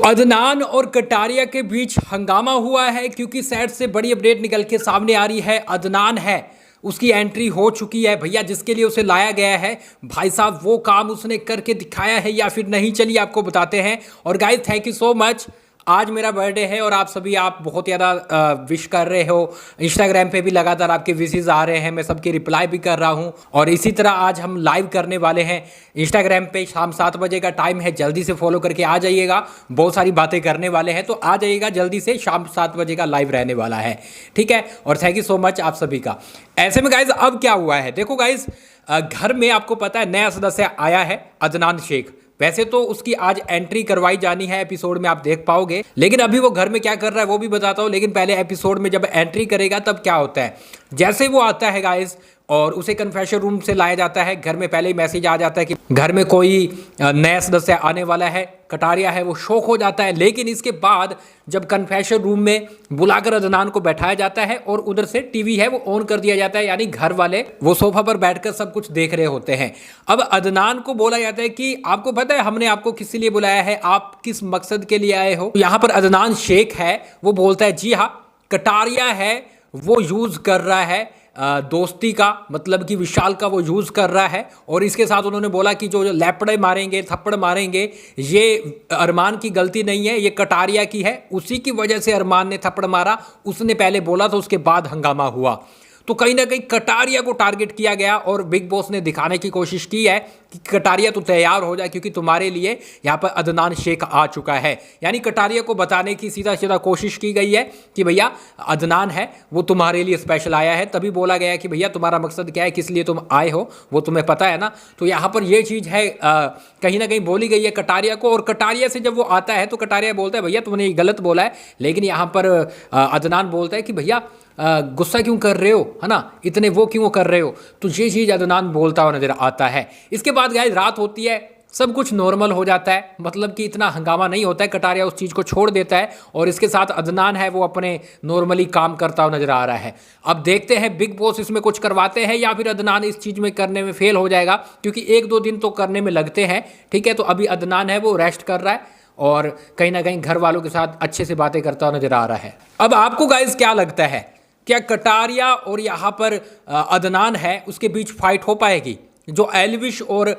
अदनान और कटारिया के बीच हंगामा हुआ है क्योंकि सेट से बड़ी अपडेट निकल के सामने आ रही है। अदनान है उसकी एंट्री हो चुकी है भैया, जिसके लिए उसे लाया गया है। भाई साहब वो काम उसने करके दिखाया है या फिर नहीं, चलिए आपको बताते हैं। और guys thank you so much, आज मेरा बर्थडे है और आप बहुत ज़्यादा विश कर रहे हो। इंस्टाग्राम पे भी लगातार आपके विशेस आ रहे हैं, मैं सबके रिप्लाई भी कर रहा हूं। और इसी तरह आज हम लाइव करने वाले हैं इंस्टाग्राम पे, शाम 7 बजे का टाइम है, जल्दी से फॉलो करके आ जाइएगा। बहुत सारी बातें करने वाले हैं तो आ जाइएगा जल्दी से, शाम 7 बजे का लाइव रहने वाला है, ठीक है। और थैंक यू सो मच आप सभी का। ऐसे में गाइज अब क्या हुआ है, देखो गाइज, घर में आपको पता है नया सदस्य आया है अदनान शेख। वैसे तो उसकी आज एंट्री करवाई जानी है, एपिसोड में आप देख पाओगे, लेकिन अभी वो घर में क्या कर रहा है वो भी बताता हूँ। लेकिन पहले एपिसोड में जब एंट्री करेगा तब क्या होता है, जैसे वो आता है गाइस और उसे कन्फेशन रूम से लाया जाता है, घर में पहले ही मैसेज आ जाता है कि घर में कोई नया सदस्य आने वाला है। कटारिया है वो शौक हो जाता है, लेकिन इसके बाद जब कन्फेशन रूम में बुलाकर अदनान को बैठाया जाता है और उधर से टीवी है वो ऑन कर दिया जाता है, यानी घर वाले वो सोफा पर बैठकर सब कुछ देख रहे होते हैं। अब अदनान को बोला जाता है कि आपको पता है हमने आपको किस लिए बुलाया है, आप किस मकसद के लिए आए हो। यहाँ पर अदनान शेख है वो बोलता है जी हाँ, कटारिया है वो यूज कर रहा है दोस्ती का, मतलब कि विशाल का वो यूज़ कर रहा है। और इसके साथ उन्होंने बोला कि जो लैपड़े मारेंगे, थप्पड़ मारेंगे, ये अरमान की गलती नहीं है, ये कटारिया की है। उसी की वजह से अरमान ने थप्पड़ मारा, उसने पहले बोला तो उसके बाद हंगामा हुआ। तो कहीं ना कहीं कटारिया को टारगेट किया गया और बिग बॉस ने दिखाने की कोशिश की है कि कटारिया तो तैयार हो जाए क्योंकि तुम्हारे लिए यहाँ पर अदनान शेख आ चुका है। यानी कटारिया को बताने की सीधा सीधा कोशिश की गई है कि भैया अदनान है वो तुम्हारे लिए स्पेशल आया है। तभी बोला गया है कि भैया तुम्हारा मकसद क्या है, किस लिए तुम आए हो, वो तुम्हें पता है ना। तो यहाँ पर ये चीज़ है कहीं ना कहीं बोली गई है कटारिया को। और कटारिया से जब वो आता है तो कटारिया बोलता है भैया तुमने ये गलत बोला है। लेकिन यहाँ पर अदनान बोलता है कि भैया गुस्सा क्यों कर रहे हो, है ना, इतने वो क्यों कर रहे हो। तो ये चीज़ अदनान बोलता हुआ नजर आता है। इसके बाद गाइस रात होती है, सब कुछ नॉर्मल हो जाता है, मतलब कि इतना हंगामा नहीं होता है। कटारिया उस चीज़ को छोड़ देता है और इसके साथ अदनान है वो अपने नॉर्मली काम करता हुआ नजर आ रहा है। अब देखते हैं बिग बॉस इसमें कुछ करवाते हैं या फिर अदनान इस चीज़ में करने में फेल हो जाएगा, क्योंकि 1-2 दिन तो करने में लगते हैं, ठीक है। तो अभी अदनान है वो रेस्ट कर रहा है और कहीं ना कहीं घर वालों के साथ अच्छे से बातें करता हुआ नजर आ रहा है। अब आपको गाइस क्या लगता है, क्या कटारिया और यहाँ पर अदनान है उसके बीच फाइट हो पाएगी? जो एल्विश और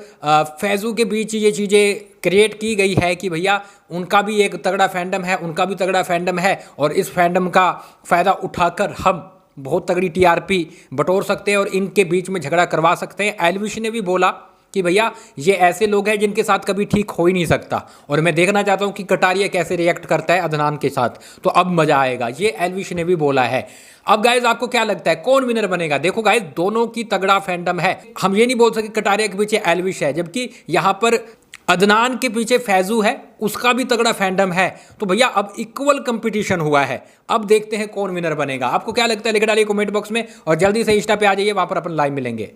फैजू के बीच ये चीज़ें क्रिएट की गई है कि भैया उनका भी एक तगड़ा फैंडम है, उनका भी तगड़ा फैंडम है और इस फैंडम का फ़ायदा उठाकर हम बहुत तगड़ी टीआरपी बटोर सकते हैं और इनके बीच में झगड़ा करवा सकते हैं। एल्विश ने भी बोला कि भैया ये ऐसे लोग हैं जिनके साथ कभी ठीक हो ही नहीं सकता और मैं देखना चाहता हूं कि कटारिया कैसे रिएक्ट करता है अदनान के साथ, तो अब मजा आएगा, ये एल्विश ने भी बोला है। अब गाइज आपको क्या लगता है कौन विनर बनेगा? देखो गाइज दोनों की तगड़ा फैंडम है, हम ये नहीं बोल सकते कटारिया के पीछे एल्विश है जबकि यहाँ पर अदनान के पीछे फैजू है, उसका भी तगड़ा फैंडम है। तो भैया अब इक्वल कंपटीशन हुआ है, अब देखते हैं कौन विनर बनेगा। आपको क्या लगता है लिख डालिए कमेंट बॉक्स में और जल्दी से इंस्टा पे आ जाइए, वहां पर अपन लाइव मिलेंगे।